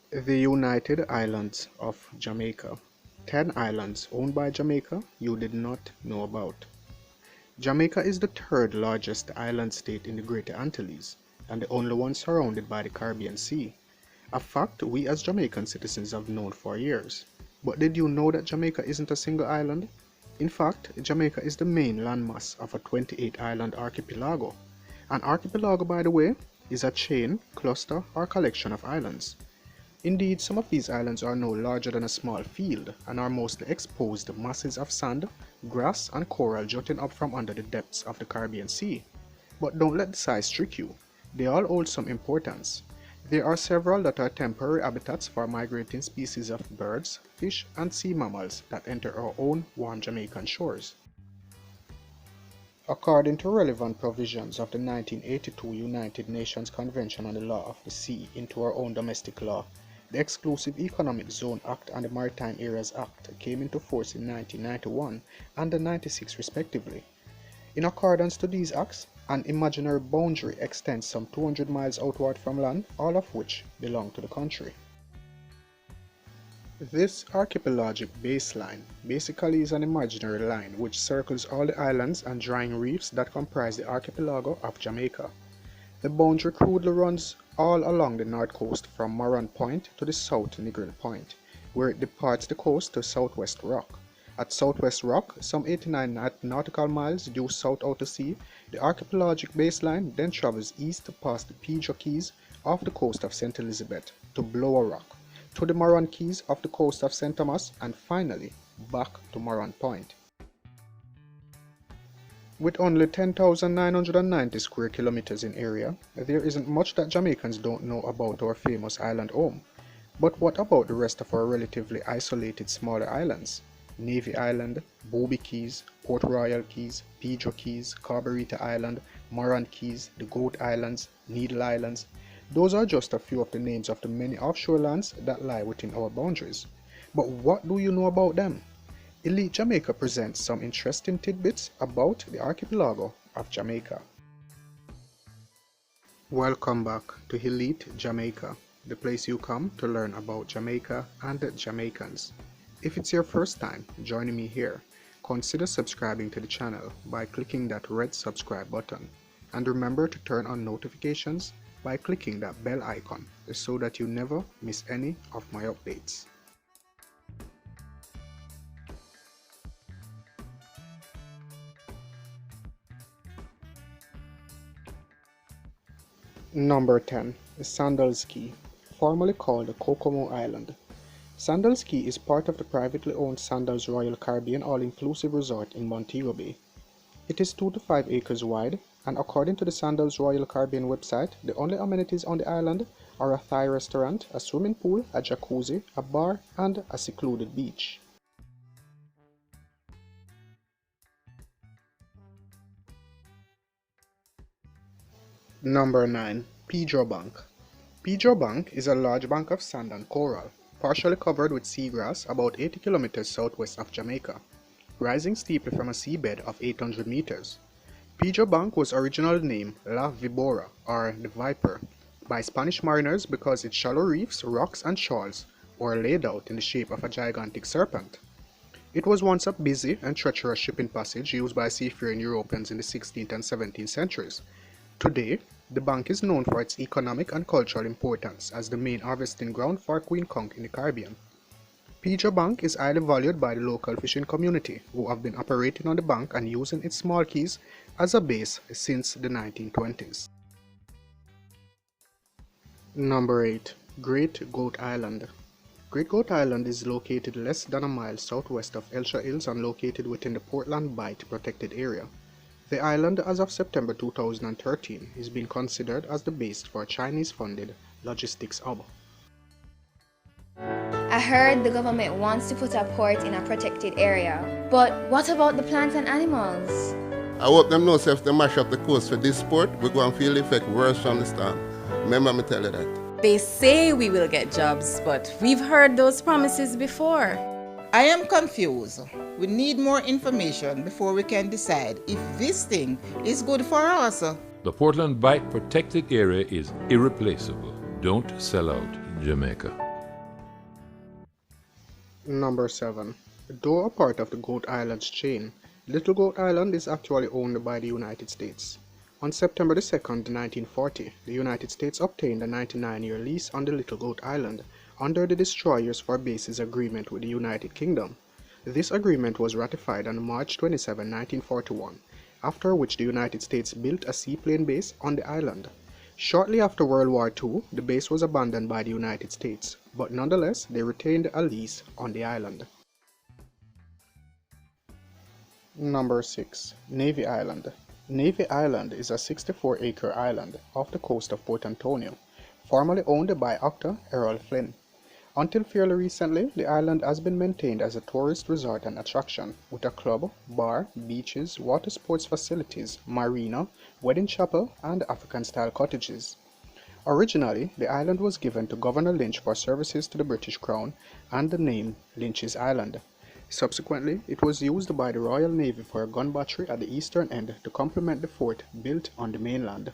The United Islands of Jamaica. 10 islands owned by Jamaica you did not know about. Jamaica is the third largest island state in the Greater Antilles and the only one surrounded by the Caribbean Sea, a fact we as Jamaican citizens have known for years. But did you know that Jamaica isn't a single island? In fact, Jamaica is the main landmass of a 28-island archipelago. An archipelago, by the way, is a chain, cluster, or collection of islands. Indeed, some of these islands are no larger than a small field and are mostly exposed masses of sand, grass, and coral jutting up from under the depths of the Caribbean Sea. But don't let the size trick you. They all hold some importance. There are several that are temporary habitats for migrating species of birds, fish, and sea mammals that enter our own warm Jamaican shores. According to relevant provisions of the 1982 United Nations Convention on the Law of the Sea into our own domestic law, the Exclusive Economic Zone Act and the Maritime Areas Act came into force in 1991 and 1996 respectively. In accordance to these acts, an imaginary boundary extends some 200 miles outward from land, all of which belong to the country. This archipelagic baseline basically is an imaginary line which circles all the islands and drying reefs that comprise the archipelago of Jamaica. The boundary crudely runs all along the north coast from Morant Point to the South Negril Point, where it departs the coast to Southwest Rock. At Southwest Rock, some 89 nautical miles due south out to sea, the archipelagic baseline then travels east past the Pigeon Keys off the coast of St. Elizabeth to Blower Rock, to the Morant Keys off the coast of St. Thomas, and finally back to Morant Point. With only 10,990 square kilometers in area, there isn't much that Jamaicans don't know about our famous island home. But what about the rest of our relatively isolated smaller islands? Navy Island, Bobby Keys, Port Royal Keys, Pigeon Keys, Carburetor Island, Morant Keys, the Goat Islands, Needle Islands. Those are just a few of the names of the many offshore lands that lie within our boundaries. But what do you know about them? Elite Jamaica presents some interesting tidbits about the archipelago of Jamaica. Welcome back to Elite Jamaica, the place you come to learn about Jamaica and Jamaicans. If it's your first time joining me here, consider subscribing to the channel by clicking that red subscribe button. And remember to turn on notifications by clicking that bell icon so that you never miss any of my updates. Number 10. Sandals Key, formerly called Kokomo Island. Sandals Key is part of the privately owned Sandals Royal Caribbean All-Inclusive Resort in Montego Bay. It is 2 to 5 acres wide, and according to the Sandals Royal Caribbean website, the only amenities on the island are a Thai restaurant, a swimming pool, a jacuzzi, a bar, and a secluded beach. Number 9. Pedro Bank. Pedro Bank is a large bank of sand and coral, partially covered with seagrass about 80 kilometers southwest of Jamaica, rising steeply from a seabed of 800 meters. Pedro Bank was originally named La Vibora, or the Viper, by Spanish mariners because its shallow reefs, rocks, and shoals were laid out in the shape of a gigantic serpent. It was once a busy and treacherous shipping passage used by seafaring Europeans in the 16th and 17th centuries. Today, the bank is known for its economic and cultural importance as the main harvesting ground for queen conch in the Caribbean. Pedro Bank is highly valued by the local fishing community, who have been operating on the bank and using its small keys as a base since the 1920s. Number 8. Great Goat Island. Great Goat Island is located less than a mile southwest of Elsha Hills and located within the Portland Bight protected area. The island, as of September 2013, is being considered as the base for a Chinese-funded logistics hub. I heard the government wants to put a port in a protected area. But what about the plants and animals? I hope them know if they mash up the coast for this sport, we're going to feel the effect worse from the storm. Remember me tell you that. They say we will get jobs, but we've heard those promises before. I am confused. We need more information before we can decide if this thing is good for us. The Portland Bight protected area is irreplaceable. Don't sell out Jamaica. Number 7. Though a part of the Goat Islands chain, Little Goat Island is actually owned by the United States. On September 2nd, 1940, the United States obtained a 99-year lease on the Little Goat Island under the Destroyers for Bases Agreement with the United Kingdom. This agreement was ratified on March 27, 1941, after which the United States built a seaplane base on the island. Shortly after World War II, the base was abandoned by the United States, but nonetheless they retained a lease on the island. Number 6. Navy Island. Navy Island is a 64-acre island off the coast of Port Antonio, formerly owned by actor Errol Flynn. Until fairly recently, the island has been maintained as a tourist resort and attraction, with a club, bar, beaches, water sports facilities, marina, wedding chapel, and African-style cottages. Originally, the island was given to Governor Lynch for services to the British Crown and the name Lynch's Island. Subsequently, it was used by the Royal Navy for a gun battery at the eastern end to complement the fort built on the mainland.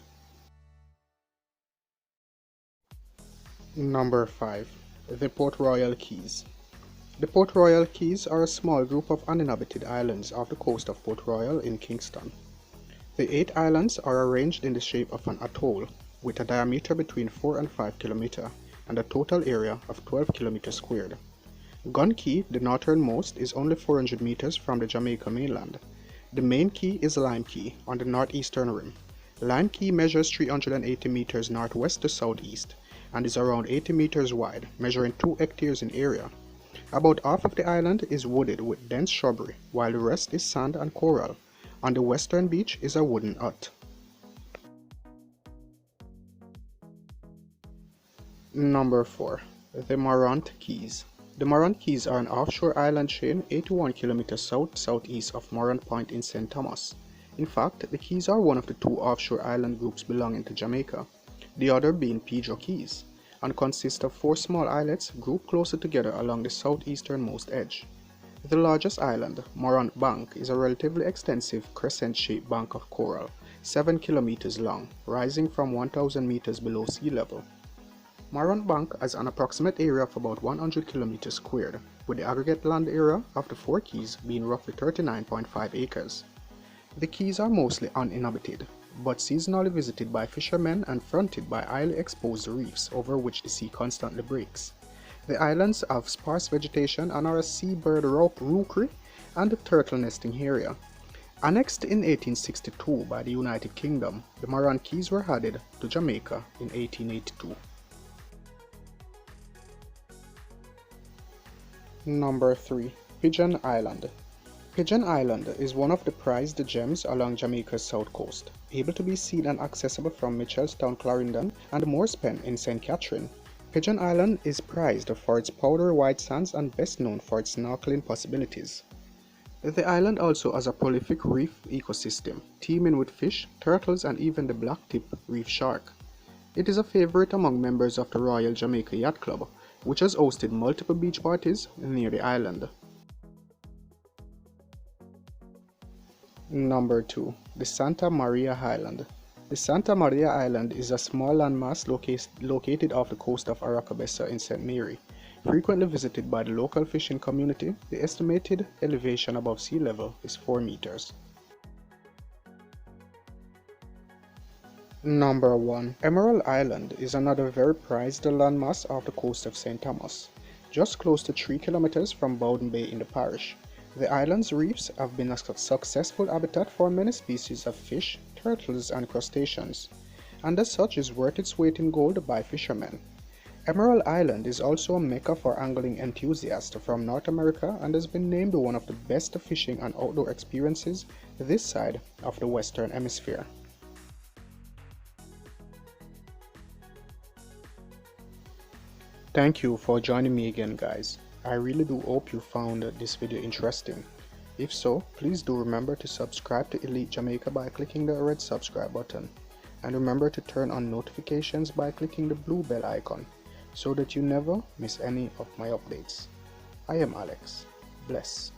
Number 5. The Port Royal Keys. The Port Royal Keys are a small group of uninhabited islands off the coast of Port Royal in Kingston. The 8 islands are arranged in the shape of an atoll, with a diameter between 4 and 5 km and a total area of 12 km squared. Gun Key, the northernmost, is only 400 meters from the Jamaica mainland. The main key is Lime Key on the northeastern rim. Lime Key measures 380 meters northwest to southeast and is around 80 meters wide, measuring 2 hectares in area. About half of the island is wooded with dense shrubbery, while the rest is sand and coral. On the western beach is a wooden hut. Number 4. The Morant Keys. The Morant Keys are an offshore island chain 81 km south-southeast of Morant Point in St. Thomas. In fact, the Keys are one of the 2 offshore island groups belonging to Jamaica, the other being Pedro Keys, and consist of 4 small islets grouped closer together along the southeasternmost edge. The largest island, Morant Bank, is a relatively extensive crescent-shaped bank of coral, 7 kilometers long, rising from 1,000 meters below sea level. Morant Bank has an approximate area of about 100 kilometers squared, with the aggregate land area of the 4 keys being roughly 39.5 acres. The keys are mostly uninhabited, but seasonally visited by fishermen and fronted by highly exposed reefs over which the sea constantly breaks. The islands have sparse vegetation and are a seabird rookery and a turtle nesting area. Annexed in 1862 by the United Kingdom, the Morant Keys were added to Jamaica in 1882. Number 3. Pigeon Island. Pigeon Island is one of the prized gems along Jamaica's south coast, able to be seen and accessible from Mitchellstown, Clarendon, and Moorespen in St. Catherine. Pigeon Island is prized for its powdery white sands and best known for its snorkeling possibilities. The island also has a prolific reef ecosystem, teeming with fish, turtles, and even the blacktip reef shark. It is a favorite among members of the Royal Jamaica Yacht Club, which has hosted multiple beach parties near the island. Number 2. The Santa Maria Island. The Santa Maria Island is a small landmass located off the coast of Aracabessa in St. Mary. Frequently visited by the local fishing community, the estimated elevation above sea level is 4 meters. Number 1. Emerald Island is another very prized landmass off the coast of St. Thomas, just close to 3 kilometers from Bowden Bay in the parish. The island's reefs have been a successful habitat for many species of fish, turtles, and crustaceans, and as such is worth its weight in gold by fishermen. Emerald Island is also a mecca for angling enthusiasts from North America and has been named one of the best fishing and outdoor experiences this side of the Western Hemisphere. Thank you for joining me again, guys. I really do hope you found this video interesting. If so, please do remember to subscribe to Elite Jamaica by clicking the red subscribe button. And remember to turn on notifications by clicking the blue bell icon so that you never miss any of my updates. I am Alex. Bless.